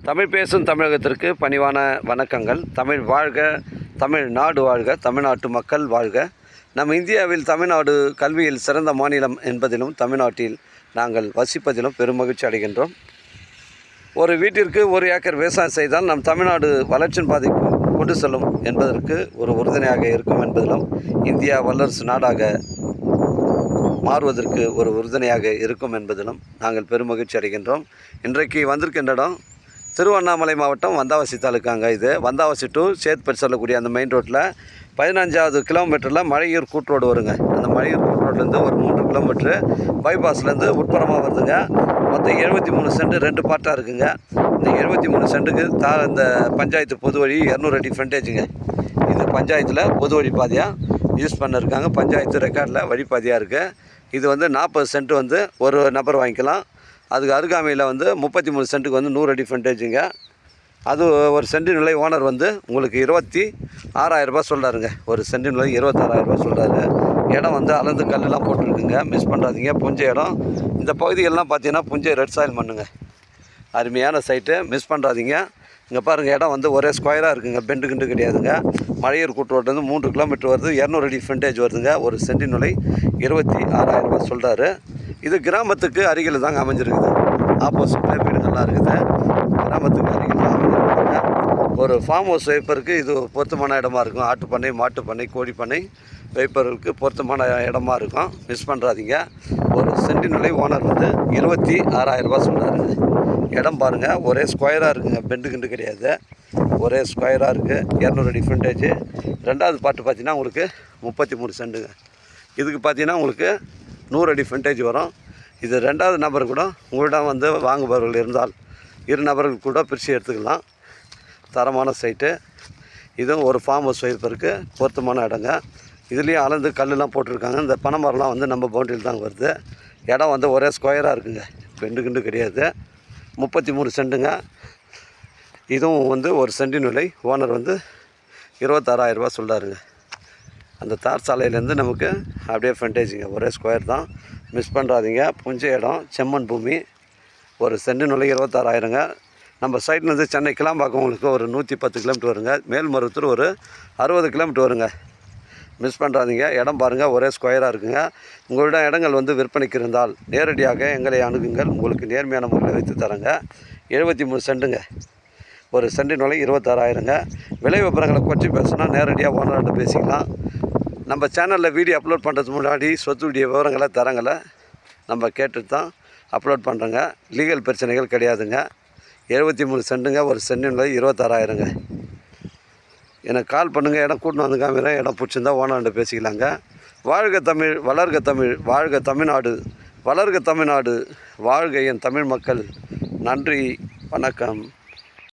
தமிழ் பேசும் தமிழகத்திற்கு பணிவான வணக்கங்கள். தமிழ் வாழ்க, தமிழ்நாடு வாழ்க, தமிழ்நாட்டு மக்கள் வாழ்க. நம் இந்தியாவில் தமிழ்நாடு கல்வியில் சிறந்த மாநிலம் என்பதிலும் தமிழ்நாட்டில் நாங்கள் வசிப்பதிலும் பெருமகிழ்ச்சி அடைகின்றோம். ஒரு வீட்டிற்கு 1 ஏக்கர் விவசாயம் செய்தால் நம் தமிழ்நாடு வளர்ச்சியின் பாதைக்கு கொண்டு செல்லும் என்பதற்கு ஒரு உறுதுணையாக இருக்கும் என்பதிலும் இந்தியா வல்லரசு நாடாக மாறுவதற்கு ஒரு உறுதுணையாக இருக்கும் என்பதிலும் நாங்கள் பெருமகிழ்ச்சி அடைகின்றோம். இன்றைக்கு வந்திருக்கின்ற இடம் திருவண்ணாமலை மாவட்டம் வந்தாவசி தாலுக்காங்க. இது வந்தாவசி டு சேத்பட் சொல்லக்கூடிய அந்த மெயின் ரோட்டில் 15வது கிலோமீட்டரில் மழையூர் கூட்டு ரோடு வருங்க. அந்த மழையூர் கூட்டு ரோட்லேருந்து ஒரு 3 கிலோமீட்ரு பைபாஸ்லேருந்து உட்புறமாக வருதுங்க. மொத்தம் 73 சென்ட் 2 பார்ட்டாக இருக்குங்க. இந்த 73 சென்ட்டுக்கு இந்த பஞ்சாயத்து பொது வழி 200 அடி ஃப்ரண்டேஜுங்க. இது பஞ்சாயத்தில் பொது வழி பாதையாக யூஸ் பண்ணிருக்காங்க. பஞ்சாயத்து ரெக்கார்டில் வழிபாதையாக இருக்குது. இது 40 சென்ட் ஒரு நபர் வாங்கிக்கலாம். அதுக்கு அருகாமையில் 33 சென்ட்டுக்கு 100 அடி ஃப்ரண்டேஜுங்க. அது ஒரு சென்டின் விலை ஓனர் உங்களுக்கு 26,000 ரூபாய் சொல்கிறாருங்க. ஒரு சென்டின் விலை 26,000 ரூபாய் சொல்கிறாரு. இடம் அளந்து கல்லெலாம் போட்டுருக்குங்க. மிஸ் பண்ணுறாதீங்க. புஞ்சை இடம். இந்த பகுதியெல்லாம் பார்த்தீங்கன்னா புஞ்சை ரெட் சாயில் மண்ணுங்க. அருமையான சைட்டு, மிஸ் பண்ணுறாதீங்க. இங்கே பாருங்கள், இடம் ஒரே ஸ்கொயராக இருக்குங்க. பெண்டு கிண்டு கிடையாதுங்க. மழையூர் கூட்டு ரோட்லேருந்து 3 கிலோமீட்டர் வருது. 200 அடி ஃப்ரண்டேஜ் வருதுங்க. ஒரு சென்டின் விலை 26,000 ரூபாய் சொல்கிறாரு. இது கிராமத்துக்கு அருகில் தாங்க அமைஞ்சிருக்குது. ஆப்போசிட்டில் வீடுகள்லாம் இருக்குது. கிராமத்துக்கு அருகில் தான் அமைஞ்சிருக்குங்க. ஒரு ஃபார்ம் ஹவுஸ் வைப்பருக்கு இது பொருத்தமான இடமா இருக்கும். ஆட்டுப்பண்ணை, மாட்டுப்பண்ணை, கோழிப்பண்ணை வைப்பவர்களுக்கு பொருத்தமான இடமா இருக்கும். மிஸ் பண்ணுறாதீங்க. ஒரு சென்டின் விலை ஓனர் 26,000 ரூபாய் சொல்கிறாருங்க. இடம் பாருங்கள், ஒரே ஸ்கொயராக இருக்குங்க. பெண்டு கிண்டு கிடையாது. ஒரே ஸ்கொயராக இருக்குது. 200 அடி ஃப்ரண்டேஜ். 2வது பார்ட்டு பார்த்தீங்கன்னா உங்களுக்கு 33 சென்ட்டுங்க. இதுக்கு பார்த்தீங்கன்னா உங்களுக்கு 100 அடி ஃப்ரண்டேஜ் வரும். இது 2வது நபர் கூட உங்களிடம் வாங்குபவர்கள் இருந்தால் 2 நபர்கள் கூட பிரித்து எடுத்துக்கலாம். தரமான சைட்டு. இதுவும் ஒரு ஃபார்ம் ஹவுஸ் வைப்பருக்கு பொருத்தமான இடங்க. இதுலேயும் அளந்து கல்லுலாம் போட்டிருக்காங்க. இந்த பனைமரம்லாம் நம்ம பவுண்டரியில் தாங்க வருது. இடம் ஒரே ஸ்கொயராக இருக்குங்க. பெண்டு கிண்டு கிடையாது. 33 சென்ட்டுங்க. இதுவும் ஒரு சென்டின் விலை ஓனர் 26,000 ரூபாய் சொல்கிறாருங்க. அந்த தார் சாலையிலேருந்து நமக்கு அப்படியே ஃப்ரண்டேஜுங்க. ஒரே ஸ்கொயர் தான். மிஸ் பண்ணுறாதீங்க. புஞ்சை இடம், செம்மண் பூமி. ஒரு சென்டின் விலை 26,000ங்க. நம்ம சைட்லேருந்து சென்னை கிளாம்பாக்கம் உங்களுக்கு ஒரு 110 கிலோமீட்டர் வருங்க. மேல்மருவத்தூர் ஒரு 60 கிலோமீட்டர் வருங்க. மிஸ் பண்ணுறாதீங்க. இடம் பாருங்கள், ஒரே ஸ்கொயராக இருக்குங்க. உங்களிடம் இடங்கள் விற்பனைக்கு இருந்தால் நேரடியாக எங்களை அணுகுங்கள். உங்களுக்கு நேர்மையான முறையில் வைத்து தரேங்க. 73 சென்ட்டுங்க. ஒரு சென்டின் விலை 26,000ங்க. விலை விவரங்களை பற்றி பேசினா நேரடியாக ஓனர்கிட்ட பேசிக்கலாம். நம்ம சேனலில் வீடியோ அப்லோட் பண்ணுறதுக்கு முன்னாடி சொத்துடைய விவரங்களை தரங்களை நம்ம கேட்டுட்டு தான் அப்லோட் பண்ணுறோங்க. லீகல் பிரச்சனைகள் கிடையாதுங்க. 73 சென்ட்டுங்க. ஒரு சென்டின் விலை 26,000ங்க. எனக்கு கால் பண்ணுங்கள். இடம் கூட்டின்னு காமிக்கிறேன். இடம் பிடிச்சிருந்தா ஓனர்கிட்ட பேசிக்கலாங்க. வாழ்க தமிழ், வளர்க தமிழ், வாழ்க தமிழ்நாடு, வளர்க தமிழ்நாடு, வாழ்க என் தமிழ் மக்கள். நன்றி, வணக்கம்.